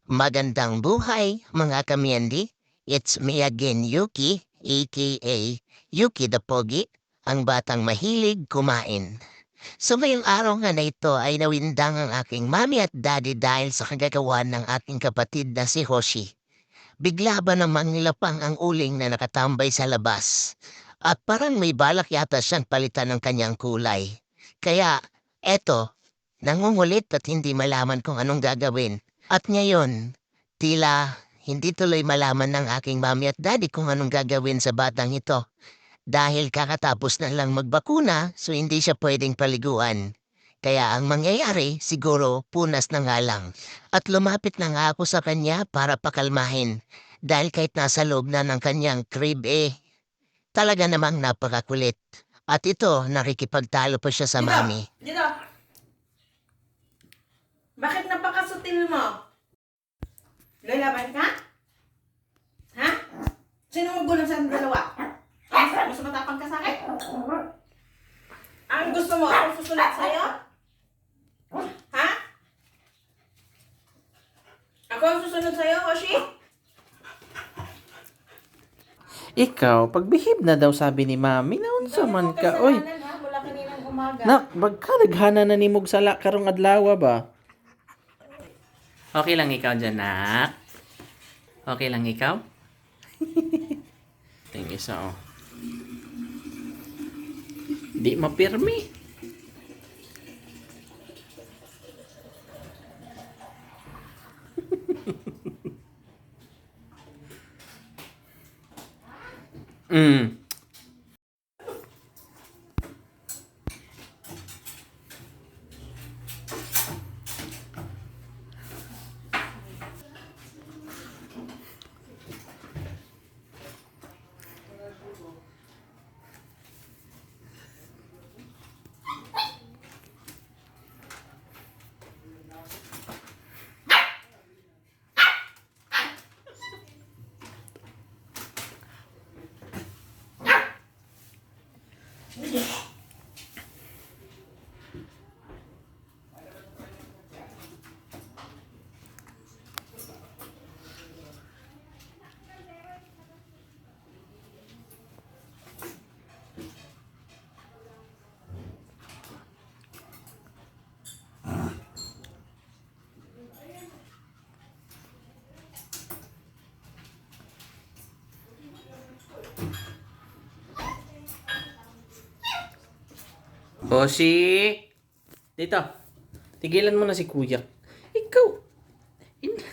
Magandang buhay, mga kamyendi. It's me again, Yuki, aka Yuki the Pogi, ang batang mahilig kumain. So ngayong araw nga na ito ay nawindang ang aking mami at daddy dahil sa kagagawan ng aking kapatid na si Hoshi. Bigla ba namang nilapang ang uling na nakatambay sa labas? At parang may balak yata siyang palitan ng kanyang kulay. Kaya, eto, nangungulit at hindi malaman kung anong gagawin. At ngayon, tila hindi tuloy malaman ng aking mami at daddy kung anong gagawin sa batang ito. Dahil kakatapos na lang magbakuna, so hindi siya pwedeng paliguan. Kaya ang mangyayari, siguro punas na nga lang. At lumapit na nga ako sa kanya para pakalmahin. Dahil kahit nasa loob na ng kanyang crib talaga namang napakakulit. At ito, nakikipagtalo pa siya sa Dito! mami. Dito! Bakit napakasutil mo? Lalaban ka? Ha? Sino magulang sa dalawa? Mas matapang ka sa akin? Ang gusto mo akong susulat sa'yo? Ha? Ako ang susunod sa'yo, Hoshi? Ikaw, pagbihib na daw sabi ni Mami, naunsa man ka, oy. Mula kaninang umaga. Nak, magkadaghana na nimog sala karong adlaw ba? Okay lang ikaw dyan, nak. Okay lang ikaw? Tingin isa, oh. Di mapirmi. Mm. Hoshi! Dito. Tigilan mo na si Kuya.